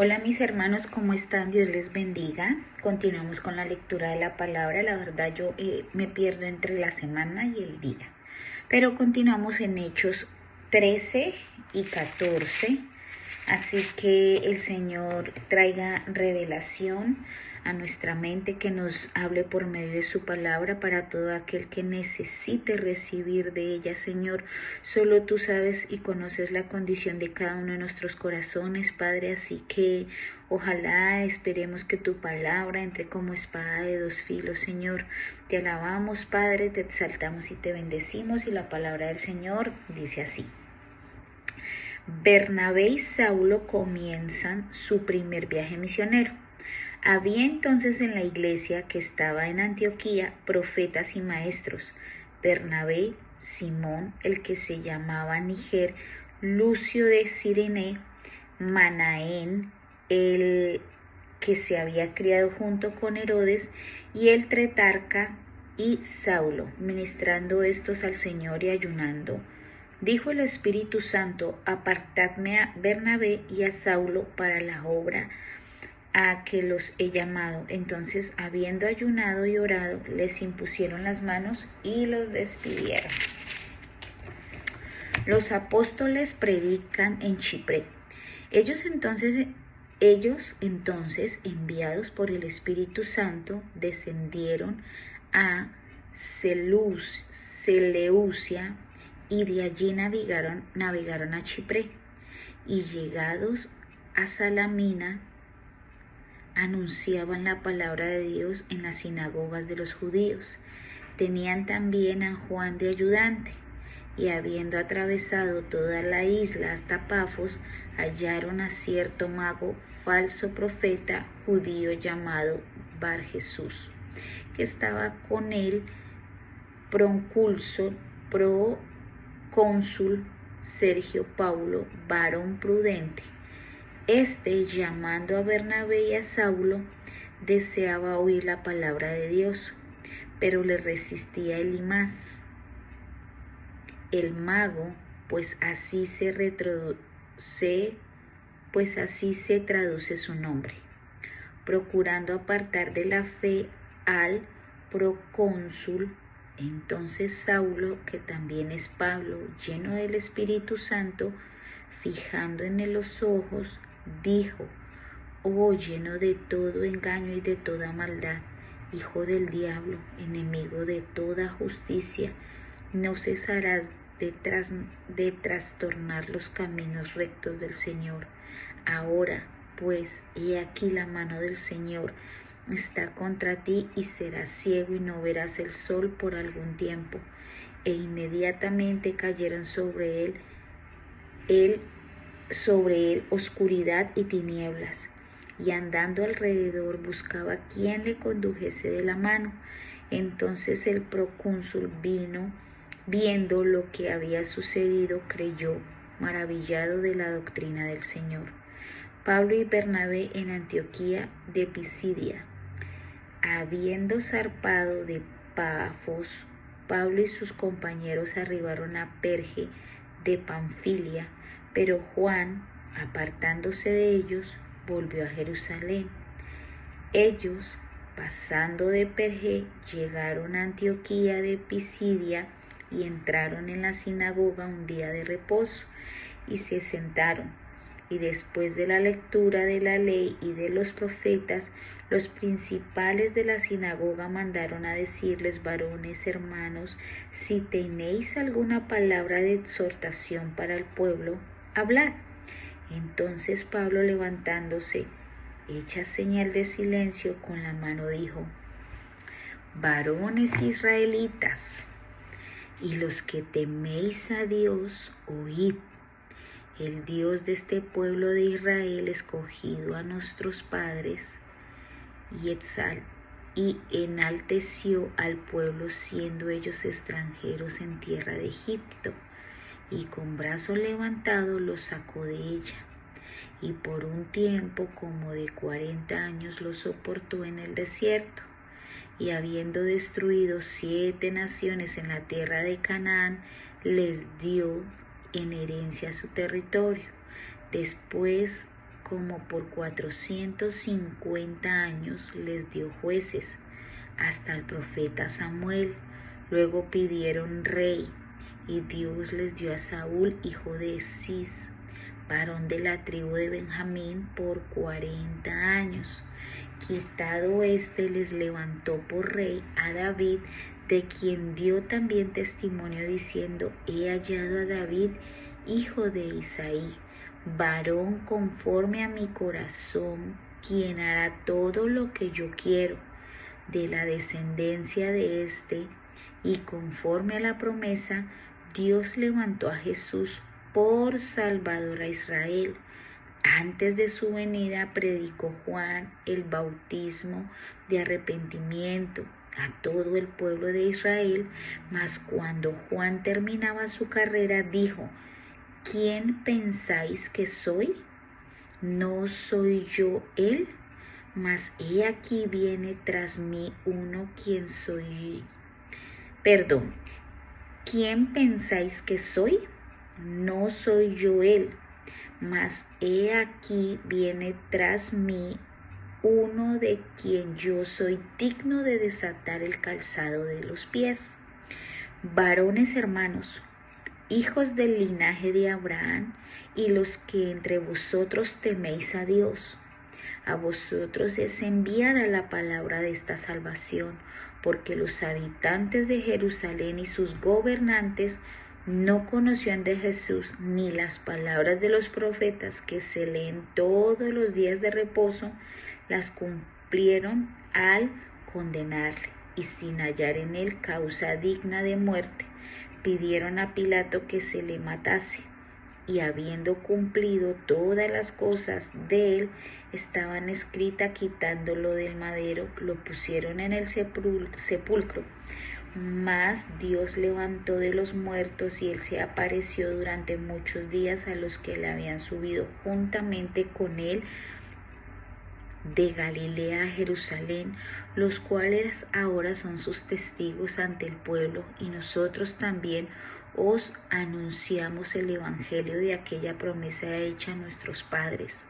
Hola mis hermanos, ¿cómo están? Dios les bendiga. Continuamos con la lectura de la palabra. La verdad yo me pierdo entre la semana y el día. Pero continuamos en Hechos 13 y 14. Así que el Señor traiga revelación a nuestra mente, que nos hable por medio de su palabra para todo aquel que necesite recibir de ella, Señor. Solo tú sabes y conoces la condición de cada uno de nuestros corazones, Padre, así que ojalá esperemos que tu palabra entre como espada de dos filos, Señor. Te alabamos, Padre, te exaltamos y te bendecimos, y la palabra del Señor dice así. Bernabé y Saulo comienzan su primer viaje misionero. Había entonces en la iglesia que estaba en Antioquía profetas y maestros: Bernabé, Simón, el que se llamaba Niger, Lucio de Cirene, Manaén, el que se había criado junto con Herodes, y el Tretarca, y Saulo. Ministrando estos al Señor y ayunando, dijo el Espíritu Santo: apartadme a Bernabé y a Saulo para la obra a que los he llamado. Entonces, habiendo ayunado y orado, les impusieron las manos y los despidieron. Los apóstoles predican en Chipre. Ellos entonces, enviados por el Espíritu Santo, descendieron a Seleucia, y de allí navegaron a Chipre, y llegados a Salamina, anunciaban la palabra de Dios en las sinagogas de los judíos. Tenían también a Juan de ayudante, y habiendo atravesado toda la isla hasta Pafos, hallaron a cierto mago, falso profeta judío, llamado Bar Jesús, que estaba con él procónsul Sergio Paulo, varón prudente. Este, llamando a Bernabé y a Saulo, deseaba oír la palabra de Dios, pero le resistía Elimas, el mago, pues así se traduce su nombre, procurando apartar de la fe al procónsul. Entonces Saulo, que también es Pablo, lleno del Espíritu Santo, fijando en él los ojos, dijo: oh, lleno de todo engaño y de toda maldad, hijo del diablo, enemigo de toda justicia, no cesarás de trastornar los caminos rectos del Señor. Ahora, pues, he aquí la mano del Señor está contra ti, y serás ciego y no verás el sol por algún tiempo. E inmediatamente cayeron sobre él oscuridad y tinieblas, y andando alrededor buscaba quien le condujese de la mano. Entonces el procónsul, viendo lo que había sucedido, creyó, maravillado de la doctrina del Señor. Pablo y Bernabé en Antioquía de Pisidia. Habiendo zarpado de Pafos, Pablo y sus compañeros arribaron a Perge de Panfilia, pero Juan, apartándose de ellos, volvió a Jerusalén. Ellos, pasando de Perge, llegaron a Antioquía de Pisidia, y entraron en la sinagoga un día de reposo, y se sentaron. Y después de la lectura de la ley y de los profetas, los principales de la sinagoga mandaron a decirles: varones hermanos, si tenéis alguna palabra de exhortación para el pueblo, hablad. Entonces Pablo, levantándose, hecha señal de silencio con la mano, dijo: varones israelitas, y los que teméis a Dios, oíd. El Dios de este pueblo de Israel, escogido a nuestros padres, y enalteció al pueblo, siendo ellos extranjeros en tierra de Egipto, y con brazo levantado los sacó de ella, y por un tiempo como de 40 años los soportó en el desierto. Y habiendo destruido 7 naciones en la tierra de Canaán, les dio en herencia su territorio. Después como por 450 años les dio jueces, hasta el profeta Samuel. Luego pidieron rey, y Dios les dio a Saúl, hijo de Cis, varón de la tribu de Benjamín, por 40 años. Quitado éste, les levantó por rey a David, de quien dio también testimonio diciendo: he hallado a David, hijo de Isaí, varón conforme a mi corazón, quien hará todo lo que yo quiero. De la descendencia de éste, y conforme a la promesa, Dios levantó a Jesús por Salvador a Israel. Antes de su venida predicó Juan el bautismo de arrepentimiento a todo el pueblo de Israel, mas cuando Juan terminaba su carrera dijo: ¿quién pensáis que soy? ¿No soy yo él? Mas he aquí viene tras mí uno quien soy. ¿Quién pensáis que soy? No soy yo él. Mas he aquí viene tras mí uno de quien yo soy digno de desatar el calzado de los pies. Varones hermanos, hijos del linaje de Abraham, y los que entre vosotros teméis a Dios, a vosotros es enviada la palabra de esta salvación, porque los habitantes de Jerusalén y sus gobernantes no conocían de Jesús ni las palabras de los profetas que se leen todos los días de reposo, las cumplieron al condenarle, y sin hallar en él causa digna de muerte, pidieron a Pilato que se le matase. Y habiendo cumplido todas las cosas de él estaban escritas, quitándolo del madero, lo pusieron en el sepulcro. Mas Dios levantó de los muertos, y él se apareció durante muchos días a los que le habían subido juntamente con él de Galilea a Jerusalén, los cuales ahora son sus testigos ante el pueblo. Y nosotros también os anunciamos el evangelio de aquella promesa hecha a nuestros padres,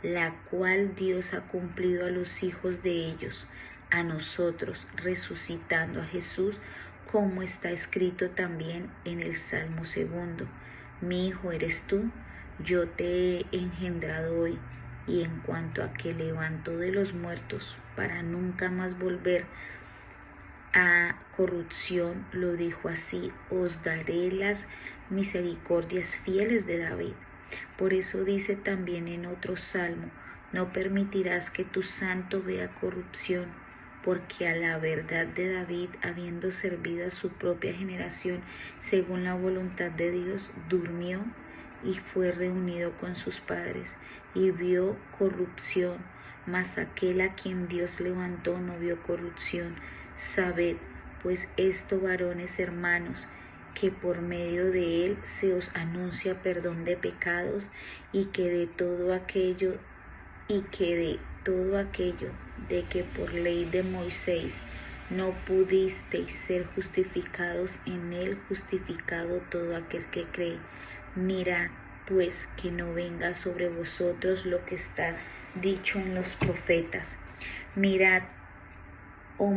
la cual Dios ha cumplido a los hijos de ellos, a nosotros, resucitando a Jesús, como está escrito también en el Salmo 2: mi hijo eres tú, yo te he engendrado hoy. Y en cuanto a que levantó de los muertos para nunca más volver a corrupción, lo dijo así: os daré las misericordias fieles de David. Por eso dice también en otro salmo: no permitirás que tu santo vea corrupción, porque a la verdad de David, habiendo servido a su propia generación según la voluntad de Dios, durmió y fue reunido con sus padres, y vio corrupción, mas aquel a quien Dios levantó no vio corrupción. Sabed pues esto, varones hermanos, que por medio de él se os anuncia perdón de pecados, y que de todo aquello de que por ley de Moisés no pudisteis ser justificados, en él justificado todo aquel que cree. Mirad pues que no venga sobre vosotros lo que está dicho en los profetas: mirad, oh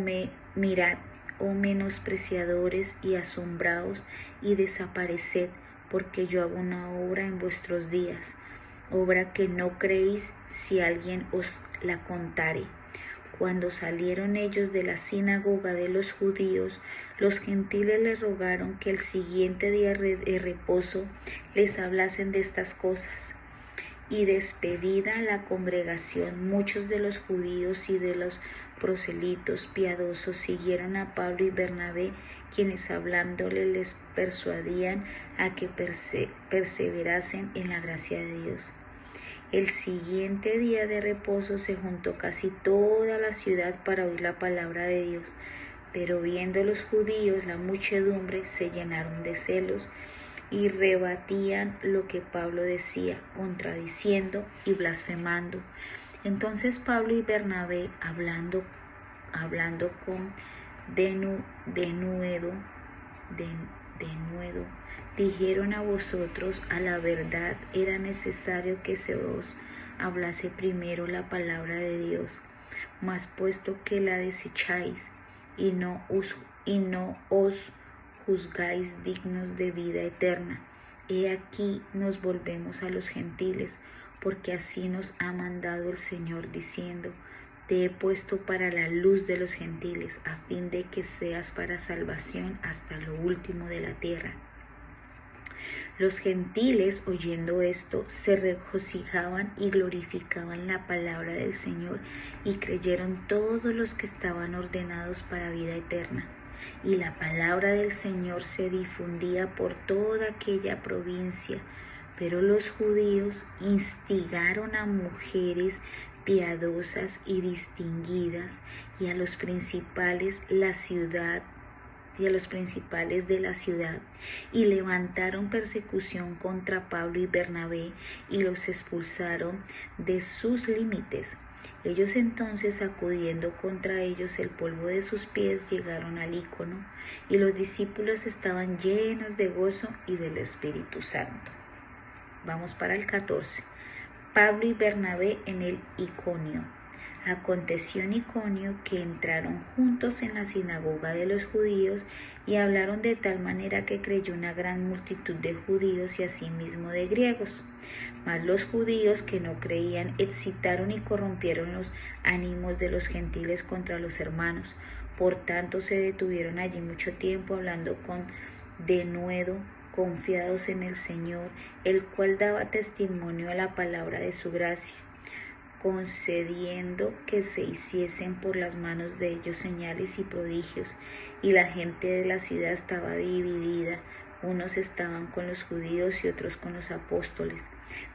menospreciadores, y asombraos y desapareced, porque yo hago una obra en vuestros días, obra que no creéis si alguien os la contare. Cuando salieron ellos de la sinagoga de los judíos, los gentiles les rogaron que el siguiente día de reposo les hablasen de estas cosas. Y despedida la congregación, muchos de los judíos y de los proselitos piadosos siguieron a Pablo y Bernabé, quienes hablándoles les persuadían a que perseverasen en la gracia de Dios. El siguiente día de reposo se juntó casi toda la ciudad para oír la palabra de Dios, pero viendo los judíos la muchedumbre, se llenaron de celos y rebatían lo que Pablo decía, contradiciendo y blasfemando. Entonces Pablo y Bernabé, hablando con denuedo, dijeron: a vosotros a la verdad era necesario que se os hablase primero la palabra de Dios. Mas puesto que la desecháis y no os juzgáis dignos de vida eterna, he aquí nos volvemos a los gentiles, porque así nos ha mandado el Señor, diciendo: te he puesto para la luz de los gentiles, a fin de que seas para salvación hasta lo último de la tierra. Los gentiles, oyendo esto, se regocijaban y glorificaban la palabra del Señor, y creyeron todos los que estaban ordenados para vida eterna. Y la palabra del Señor se difundía por toda aquella provincia. Pero los judíos instigaron a mujeres piadosas y distinguidas, y a los principales de la ciudad, y levantaron persecución contra Pablo y Bernabé, y los expulsaron de sus límites. Ellos entonces, sacudiendo contra ellos el polvo de sus pies, llegaron al Iconio, y los discípulos estaban llenos de gozo y del Espíritu Santo. Vamos para el 14. Pablo y Bernabé en el Iconio. Aconteció en Iconio que entraron juntos en la sinagoga de los judíos y hablaron de tal manera que creyó una gran multitud de judíos y asimismo de griegos. Mas los judíos que no creían excitaron y corrompieron los ánimos de los gentiles contra los hermanos. Por tanto se detuvieron allí mucho tiempo hablando con denuedo, confiados en el Señor, el cual daba testimonio a la palabra de su gracia, concediendo que se hiciesen por las manos de ellos señales y prodigios. Y la gente de la ciudad estaba dividida, unos estaban con los judíos y otros con los apóstoles.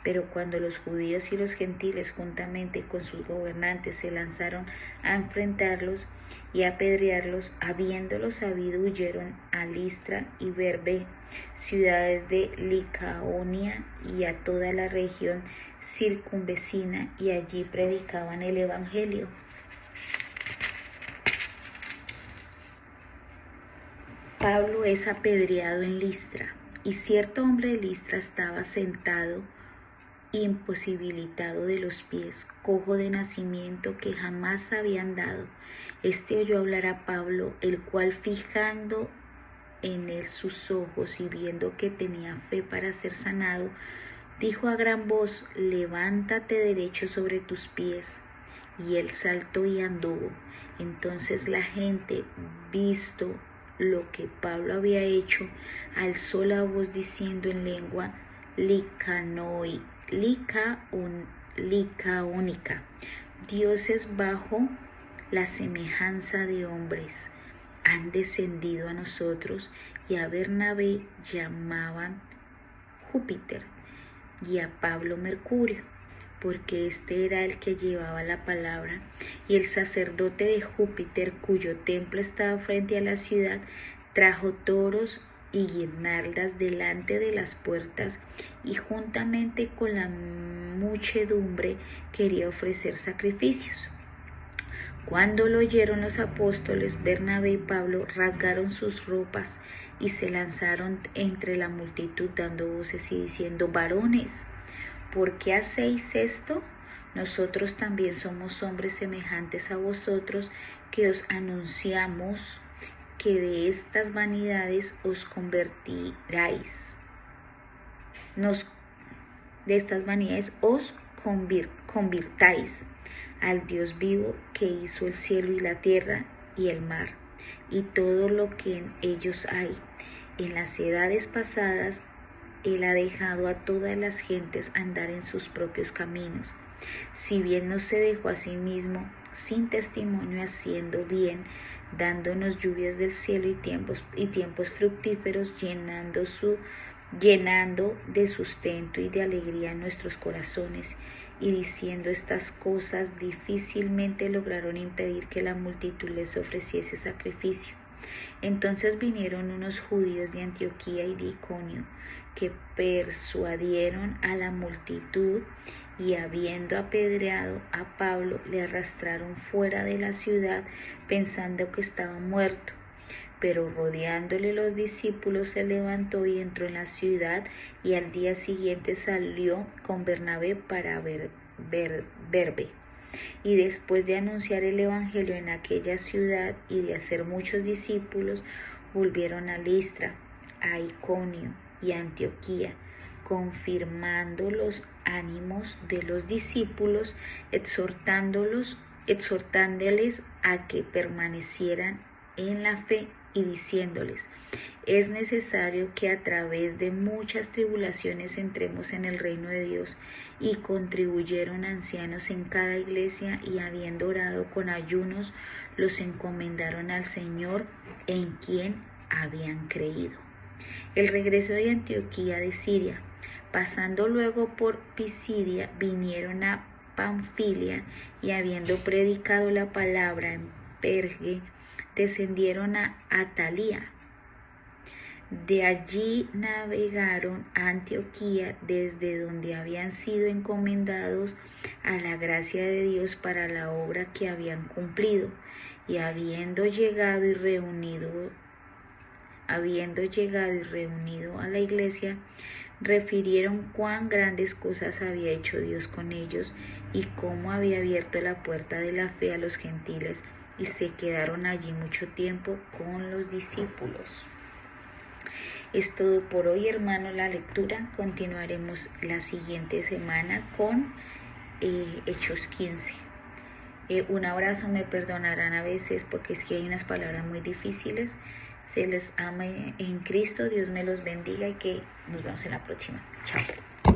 Pero cuando los judíos y los gentiles juntamente con sus gobernantes se lanzaron a enfrentarlos y a apedrearlos, habiéndolo sabido, huyeron a Listra y Derbe, ciudades de Licaonia, y a toda la región circunvecina, y allí predicaban el evangelio. Pablo es apedreado en Listra, y cierto hombre de Listra estaba sentado, imposibilitado de los pies, cojo de nacimiento, que jamás había andado. Este oyó hablar a Pablo, el cual, fijando en él sus ojos y viendo que tenía fe para ser sanado, dijo a gran voz: levántate derecho sobre tus pies. Y él saltó y anduvo. Entonces la gente, visto lo que Pablo había hecho, alzó la voz diciendo en lengua licaónica: dioses bajo la semejanza de hombres han descendido a nosotros. Y a Bernabé llamaban Júpiter, y a Pablo Mercurio, porque este era el que llevaba la palabra. Y el sacerdote de Júpiter, cuyo templo estaba frente a la ciudad, trajo toros y guirnaldas delante de las puertas, y juntamente con la muchedumbre quería ofrecer sacrificios. Cuando lo oyeron los apóstoles, Bernabé y Pablo rasgaron sus ropas y se lanzaron entre la multitud, dando voces y diciendo: varones, ¿por qué hacéis esto? Nosotros también somos hombres semejantes a vosotros, que os anunciamos que de estas vanidades os convertiráis. De estas vanidades os convirtáis al Dios vivo, que hizo el cielo y la tierra y el mar y todo lo que en ellos hay. En las edades pasadas Él ha dejado a todas las gentes andar en sus propios caminos, si bien no se dejó a sí mismo sin testimonio, haciendo bien, dándonos lluvias del cielo y tiempos fructíferos, llenando de sustento y de alegría nuestros corazones. Y diciendo estas cosas, difícilmente lograron impedir que la multitud les ofreciese sacrificio. Entonces vinieron unos judíos de Antioquía y de Iconio, que persuadieron a la multitud, y habiendo apedreado a Pablo, le arrastraron fuera de la ciudad, pensando que estaba muerto. Pero rodeándole los discípulos se levantó y entró en la ciudad, y al día siguiente salió con Bernabé para Derbe. Y después de anunciar el evangelio en aquella ciudad y de hacer muchos discípulos, volvieron a Listra, a Iconio y a Antioquía, confirmando los ánimos de los discípulos, exhortándoles a que permanecieran en la fe y diciéndoles: es necesario que a través de muchas tribulaciones entremos en el reino de Dios. Y contribuyeron ancianos en cada iglesia, y habiendo orado con ayunos, los encomendaron al Señor en quien habían creído. El regreso de Antioquía de Siria. Pasando luego por Pisidia, vinieron a Panfilia, y habiendo predicado la palabra en Perge, descendieron a Atalía. De allí navegaron a Antioquía, desde donde habían sido encomendados a la gracia de Dios para la obra que habían cumplido. Y habiendo llegado y reunido a la iglesia, refirieron cuán grandes cosas había hecho Dios con ellos, y cómo había abierto la puerta de la fe a los gentiles, y se quedaron allí mucho tiempo con los discípulos. Es todo por hoy, hermano, la lectura. Continuaremos la siguiente semana con Hechos 15. Un abrazo, me perdonarán a veces porque es que hay unas palabras muy difíciles. Se les ama en Cristo, Dios me los bendiga y que nos vemos en la próxima. Chao.